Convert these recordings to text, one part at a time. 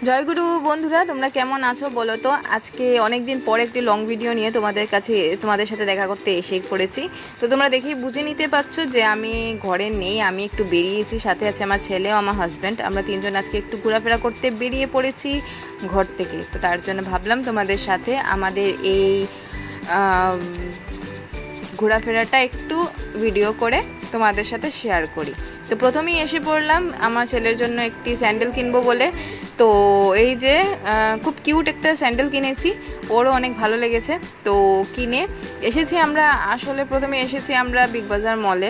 জয়গুরু বন্ধুরা, তোমরা কেমন আছো বলো তো। আজকে অনেক দিন পর একটি লং ভিডিও নিয়ে তোমাদের সাথে দেখা করতে এসে পড়েছি। তো তোমরা দেখেই বুঝে নিতে পারছো যে আমি ঘরে নেই, আমি একটু বেরিয়েছি। সাথে আছে আমার ছেলে ও আমার হাজব্যান্ড। আমরা তিনজন আজকে একটু ঘোরাফেরা করতে বেরিয়ে পড়েছি ঘর থেকে। তো তার জন্য ভাবলাম তোমাদের সাথে আমাদের এই ঘোরাফেরাটা একটু ভিডিও করে তোমাদের সাথে শেয়ার করি। তো প্রথমেই এসে পড়লাম আমার ছেলের জন্য একটি স্যান্ডেল কিনবো বলে। তো এই যে খুব কিউট একটা স্যান্ডেল কিনেছি, ওরও অনেক ভালো লেগেছে। তো কিনে এসেছি আমরা, আসলে প্রথমে এসেছি আমরা বিগ বাজার মলে।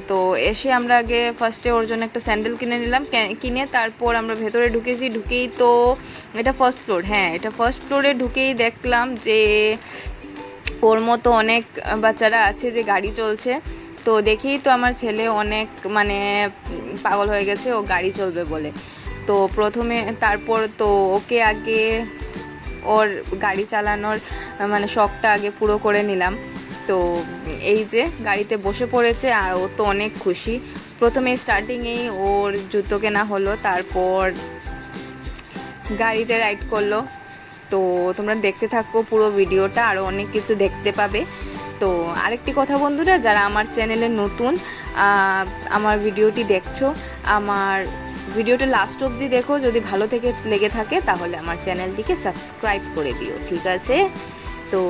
তো এসে আমরা আগে ফার্স্টে ওর জন্য একটা স্যান্ডেল কিনে নিলাম। কিনে তারপর আমরা ভেতরে ঢুকেছি। ঢুকেই তো এটা ফার্স্ট ফ্লোর, হ্যাঁ এটা ফার্স্ট ফ্লোরে ঢুকেই দেখলাম যে ওর মতো অনেক বাচ্চারা আছে যে গাড়ি চলছে। তো দেখেই তো আমার ছেলে অনেক মানে পাগল হয়ে গেছে, ও গাড়ি চলবে বলে। তো প্রথমে তারপর তো ওকে আগে ওর গাড়ি চালানোর মানে শখটা আগে পুরো করে নিলাম। তো এই যে গাড়িতে বসে পড়েছে আর ও তো অনেক খুশি। প্রথমে স্টার্টিংয়েই ওর জুতো কেনা হলো, তারপর গাড়িতে রাইড করলো। তো তোমরা দেখতে থাকো পুরো ভিডিওটা, আরও অনেক কিছু দেখতে পাবে। তো আরেকটি কথা বন্ধুরা, যারা আমার চ্যানেলে নতুন আমার ভিডিওটি দেখছো, আমার ভিডিওটা লাস্ট অবধি দেখো। যদি ভালো থেকে লেগে থাকে তাহলে আমার চ্যানেলটিকে সাবস্ক্রাইব করে দিও, ঠিক আছে? তো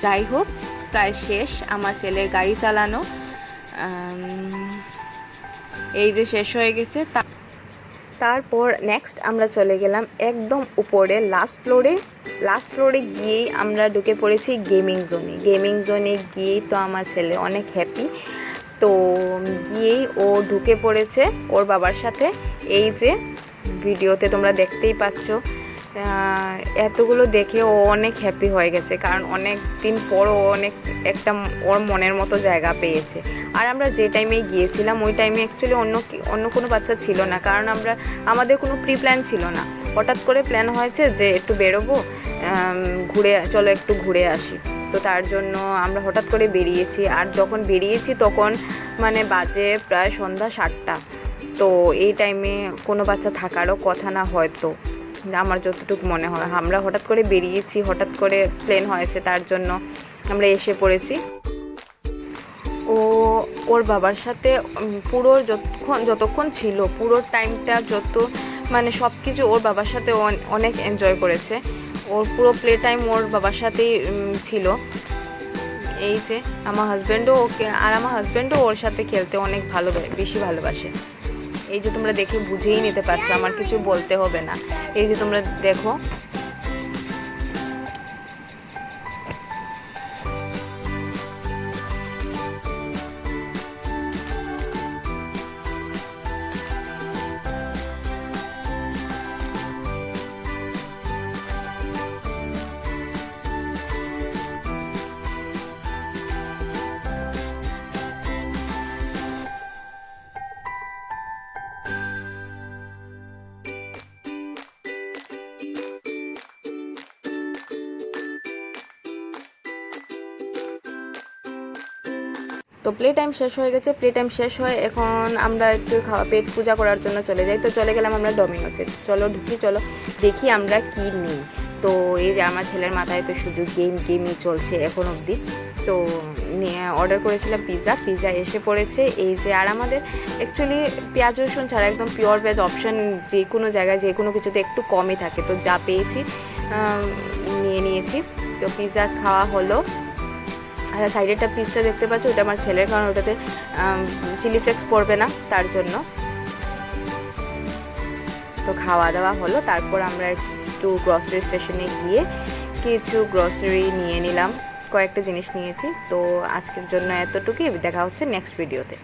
যাই হোক, প্রায় শেষ আমার ছেলের গাড়ি চালানো। এই যে শেষ হয়ে গেছে। তারপর নেক্সট আমরা চলে গেলাম একদম উপরে লাস্ট ফ্লোরে গিয়েই আমরা ঢুকে পড়েছি গেমিং জোনে গিয়েই তো আমার ছেলে অনেক হ্যাপি। তো গিয়েই ও ঢুকে পড়েছে ওর বাবার সাথে। এই যে ভিডিওতে তোমরা দেখতেই পাচ্ছ, এতগুলো দেখে ও অনেক হ্যাপি হয়ে গেছে, কারণ অনেক দিন পর ও অনেক একটা ওর মনের মতো জায়গা পেয়েছে। আর আমরা যে টাইমে গিয়েছিলাম ওই টাইমে অ্যাকচুয়ালি অন্য কোনো বাচ্চা ছিল না, কারণ আমাদের কোনো প্রি প্ল্যান ছিল না। হঠাৎ করে প্ল্যান হয়েছে যে একটু বেরোবো, চলো একটু ঘুরে আসি। তো তার জন্য আমরা হঠাৎ করে বেরিয়েছি। আর যখন বেরিয়েছি তখন মানে বাজে প্রায় সন্ধ্যা 7টা। তো এই টাইমে কোনো বাচ্চা থাকারও কথা না, হয়তো আমার যতটুকু মনে হয়। আমরা হঠাৎ করে বেরিয়েছি, হঠাৎ করে প্লেন হয়েছে, তার জন্য আমরা এসে পড়েছি। ওর বাবার সাথে পুরো যতক্ষণ ছিল পুরো টাইমটা মানে সব কিছু ওর বাবার সাথে অনেক এনজয় করেছে। ওর পুরো প্লে টাইম ওর বাবার সাথেই ছিল। এই যে আমার হাজব্যান্ডও ওর সাথে খেলতে অনেক বেশি ভালোবাসে। এই যে তোমরা দেখে বুঝেই নিতে পারছো, আমার কিছু বলতে হবে না। এই যে তোমরা দেখো, তো প্লে টাইম শেষ হয়ে গেছে। প্লে টাইম শেষ হয়ে এখন আমরা একটু পেট পূজা করার জন্য চলে যাই। তো চলে গেলাম আমরা ডমিনোসে। চলো ঢুকি, চলো দেখি আমরা কি নিই। তো এই যে আমার ছেলের মাথায় তো শুধু গেমই চলছে এখন অবধি। তো অর্ডার করেছিলাম পিৎজা এসে পড়েছে। এই যে আর আমাদের অ্যাকচুয়ালি পেঁয়াজ রসুন ছাড়া একদম পিওর ভেজ অপশান যে কোনো জায়গায় যে কোনো কিছুতে একটু কমই থাকে। তো যা পেয়েছি নিয়েছি। তো পিৎজা খাওয়া হলো। আর সাইডে একটা পিসটা দেখতে পাচ্ছ, ওটা আমার ছেলের, কারণ ওটাতে চিলি ফ্লেক্স পড়বে না, তার জন্য। তো খাওয়া দাওয়া হলো। তারপর আমরা একটু গ্রসারি স্টেশনে গিয়ে কিছু গ্রসারি নিয়ে নিলাম, কয়েকটা জিনিস নিয়েছি। তো আজকের জন্য এতটুকুই, দেখা হচ্ছে নেক্সট ভিডিওতে।